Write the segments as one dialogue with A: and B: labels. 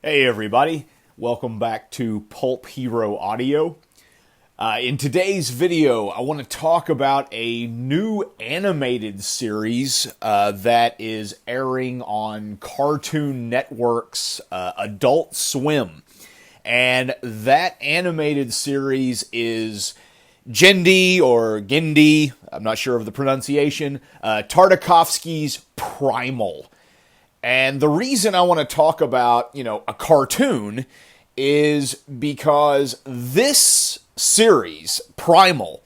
A: Hey everybody, welcome back to Pulp Hero Audio. In today's video, I want to talk about a new animated series that is airing on Cartoon Network's Adult Swim. And that animated series is Genndy or Genndy, I'm not sure of the pronunciation, Tartakovsky's Primal. And the reason I want to talk about, a cartoon is because this series, Primal,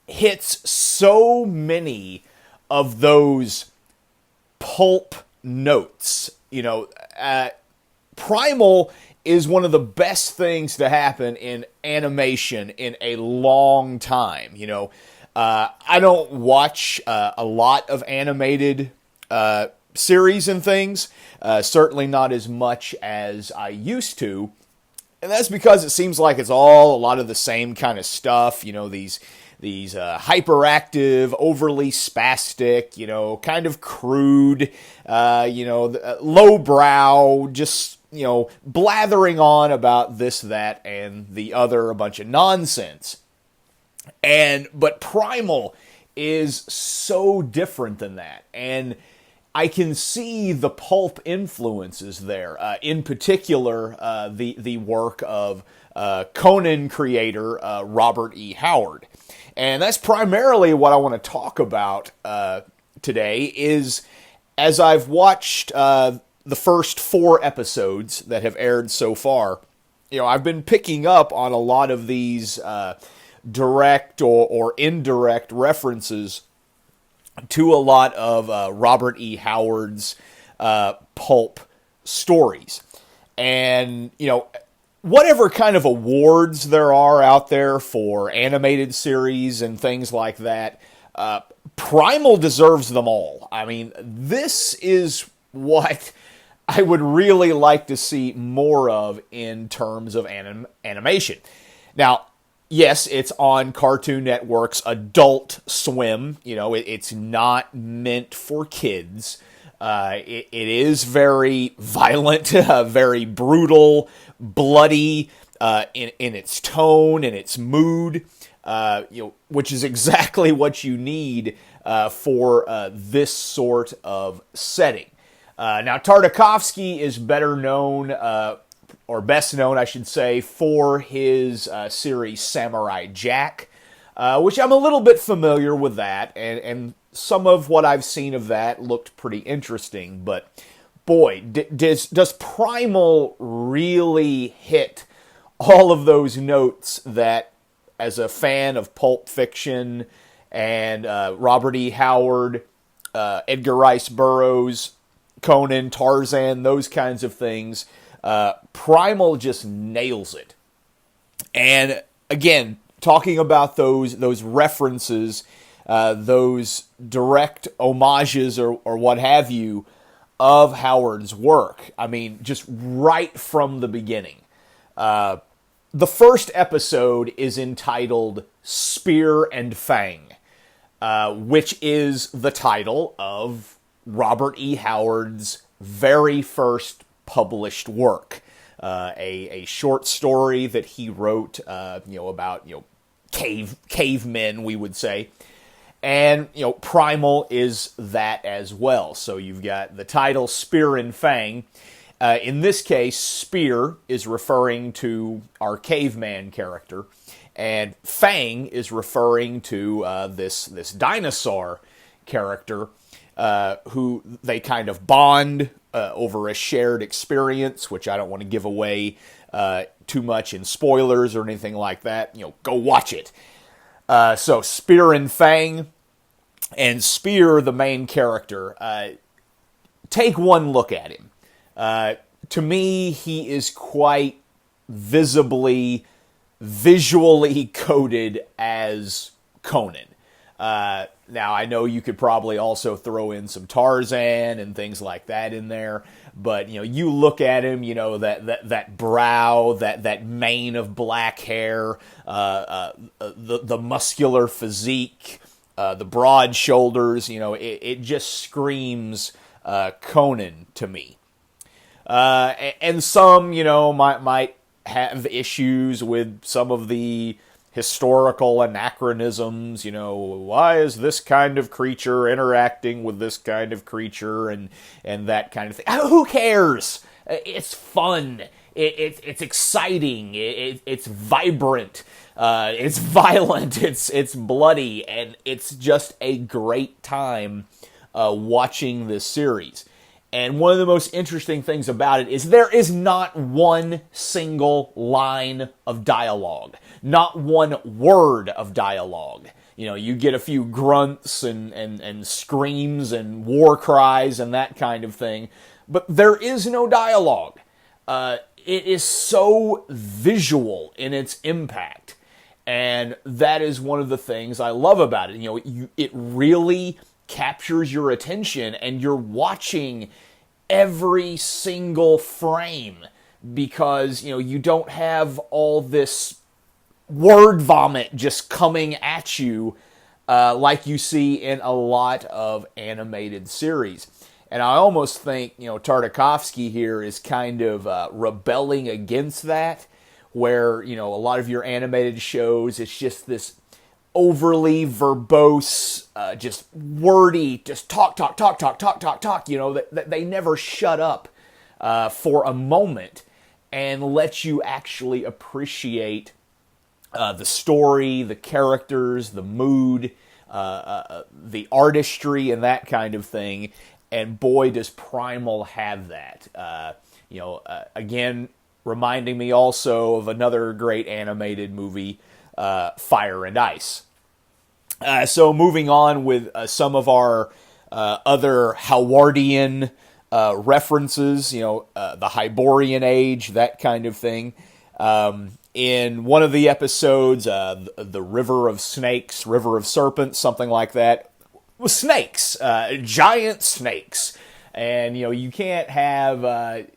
A: hits so many of those pulp notes. Primal is one of the best things to happen in animation in a long time. I don't watch a lot of animated series and things, certainly not as much as I used to, and that's because it seems like it's all a lot of the same kind of stuff. These hyperactive, overly spastic, kind of crude, lowbrow, just blathering on about this, that, and the other, a bunch of nonsense. But Primal is so different than that, and I can see the pulp influences there. In particular, the work of Conan creator Robert E. Howard, and that's primarily what I want to talk about today. Is as I've watched the first 4 episodes that have aired so far, I've been picking up on a lot of these direct or indirect references to a lot of Robert E. Howard's pulp stories. And, whatever kind of awards there are out there for animated series and things like that, Primal deserves them all. I mean, this is what I would really like to see more of in terms of animation. Now, yes, it's on Cartoon Network's Adult Swim. It's not meant for kids. It is very violent, very brutal, bloody in its tone and its mood, which is exactly what you need for this sort of setting. Now, Tartakovsky is better known, or best known, I should say, for his series Samurai Jack, which I'm a little bit familiar with that, and some of what I've seen of that looked pretty interesting, but boy, does Primal really hit all of those notes that, as a fan of Pulp Fiction and Robert E. Howard, Edgar Rice Burroughs, Conan, Tarzan, those kinds of things, Primal just nails it. And again, talking about those references, those direct homages or what have you of Howard's work. I mean, just right from the beginning. The first episode is entitled Spear and Fang, which is the title of Robert E. Howard's very first published work, a short story that he wrote, about cavemen, we would say, and Primal is that as well. So you've got the title Spear and Fang. In this case, Spear is referring to our caveman character, and Fang is referring to this dinosaur character, who they kind of bond over a shared experience, which I don't want to give away too much in spoilers or anything like that. Go watch it. So Spear and Fang, and Spear, the main character, take one look at him. To me, he is quite visually coded as Conan. Now, I know you could probably also throw in some Tarzan and things like that in there, but you look at him, that brow, that mane of black hair, the muscular physique, the broad shoulders, it just screams Conan to me. And some, might have issues with some of the historical anachronisms. Why is this kind of creature interacting with this kind of creature, and that kind of thing? Who cares? It's fun. It's exciting. It's vibrant. It's violent. It's bloody, and it's just a great time watching this series. And one of the most interesting things about it is there is not one single line of dialogue, not one word of dialogue. You get a few grunts and screams and war cries and that kind of thing, but there is no dialogue. It is so visual in its impact, and that is one of the things I love about it. It really captures your attention, and you're watching every single frame, because you don't have all this word vomit just coming at you like you see in a lot of animated series. And I almost think Tartakovsky here is kind of rebelling against that, where a lot of your animated shows, it's just this overly verbose, just wordy, just talk. That they never shut up for a moment and let you actually appreciate the story, the characters, the mood, the artistry, and that kind of thing. And boy, does Primal have that. Again, reminding me also of another great animated movie, Fire and Ice. So moving on with some of our other Howardian references, the Hyborian age, that kind of thing. In one of the episodes, the River of Snakes, River of Serpents, something like that, with snakes, giant snakes. And, you can't have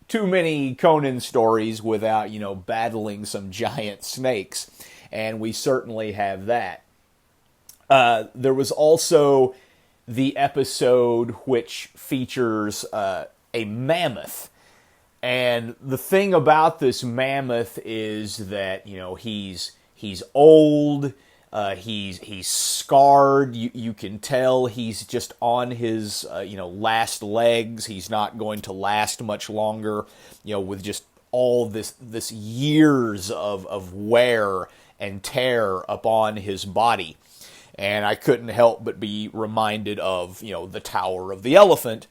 A: too many Conan stories without, battling some giant snakes. And we certainly have that. There was also the episode which features a mammoth. And the thing about this mammoth is that, he's old, he's scarred. You can tell he's just on his, last legs. He's not going to last much longer, with just all this years of wear and tear upon his body. And I couldn't help but be reminded of, the Tower of the Elephant,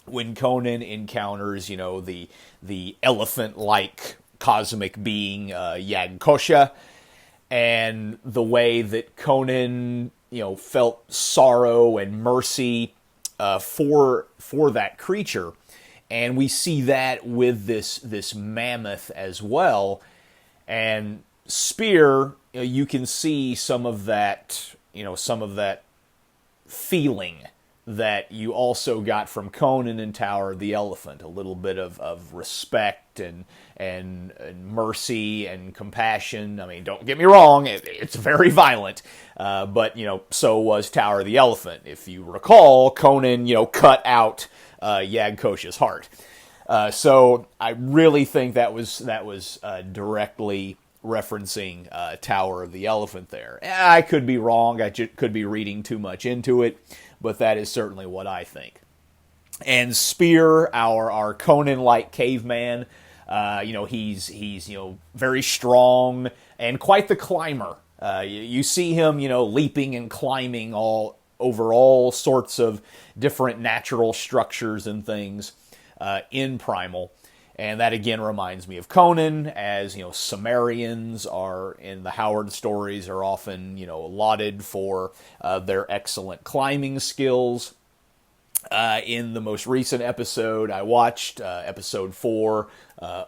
A: when Conan encounters, the elephant-like cosmic being, Yagkosha, and the way that Conan, felt sorrow and mercy for that creature. And we see that with this mammoth as well. And Spear, you can see some of that feeling that you also got from Conan and Tower of the Elephant. A little bit of respect and mercy and compassion. I mean, don't get me wrong, it's very violent, but so was Tower of the Elephant. If you recall, Conan cut out Yagkosha's heart. So I really think that was directly referencing Tower of the Elephant there. I could be wrong. I could be reading too much into it, but that is certainly what I think. And Spear, our Conan-like caveman, he's very strong and quite the climber. You see him, leaping and climbing all over all sorts of different natural structures and things in Primal. And that again reminds me of Conan, as Sumerians are in the Howard stories are often lauded for their excellent climbing skills. In the most recent episode I watched, episode 4,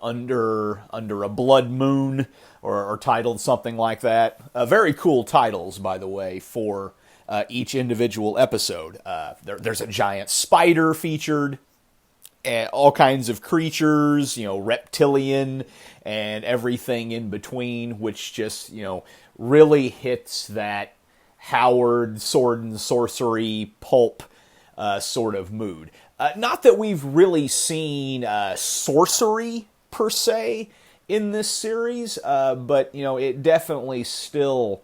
A: Under a Blood Moon, or titled something like that. Very cool titles, by the way, for each individual episode. There's a giant spider featured. All kinds of creatures, reptilian and everything in between, which just, really hits that Howard sword and sorcery pulp sort of mood. Not that we've really seen sorcery per se in this series, but it definitely still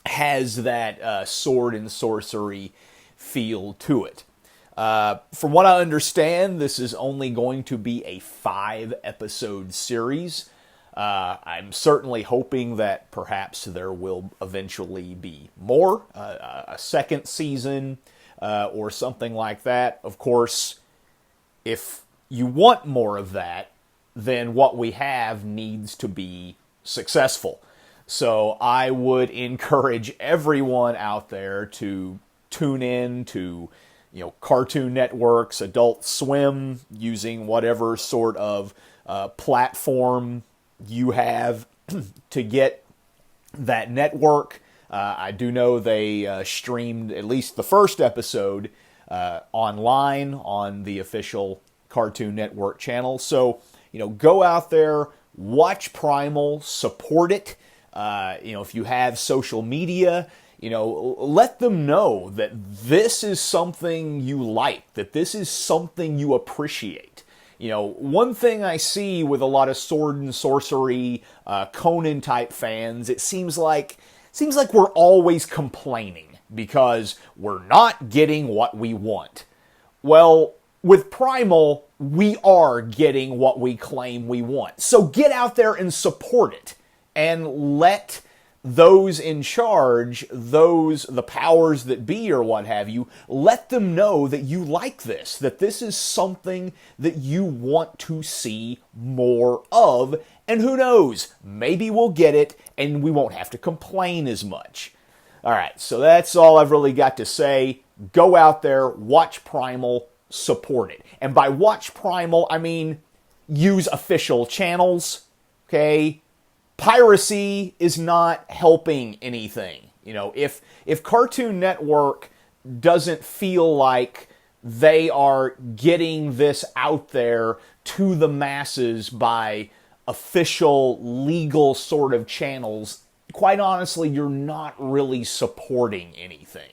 A: has that sword and sorcery feel to it. From what I understand, this is only going to be a 5-episode series. I'm certainly hoping that perhaps there will eventually be more, a second season, or something like that. Of course, if you want more of that, then what we have needs to be successful. So I would encourage everyone out there to tune in to Cartoon Network's Adult Swim, using whatever sort of platform you have to get that network. I do know they streamed at least the first episode online on the official Cartoon Network channel. So, go out there, watch Primal, support it. If you have social media, let them know that this is something you like, that this is something you appreciate. One thing I see with a lot of sword and sorcery, Conan type fans, it seems like we're always complaining because we're not getting what we want. Well, with Primal, we are getting what we claim we want. So get out there and support it, and let those in charge, the powers that be or what have you, let them know that you like this, that this is something that you want to see more of, and who knows, maybe we'll get it and we won't have to complain as much. Alright, so that's all I've really got to say. Go out there, watch Primal, support it. And by watch Primal, I mean use official channels, okay? Piracy is not helping anything. If Cartoon Network doesn't feel like they are getting this out there to the masses by official, legal sort of channels, quite honestly, you're not really supporting anything.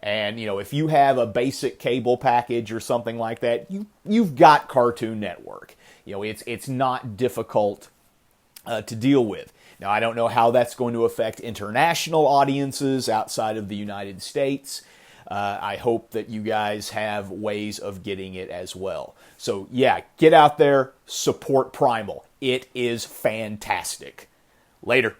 A: And, if you have a basic cable package or something like that, you've got Cartoon Network. It's not difficult to deal with. Now, I don't know how that's going to affect international audiences outside of the United States. I hope that you guys have ways of getting it as well. So, yeah, get out there, support Primal. It is fantastic. Later.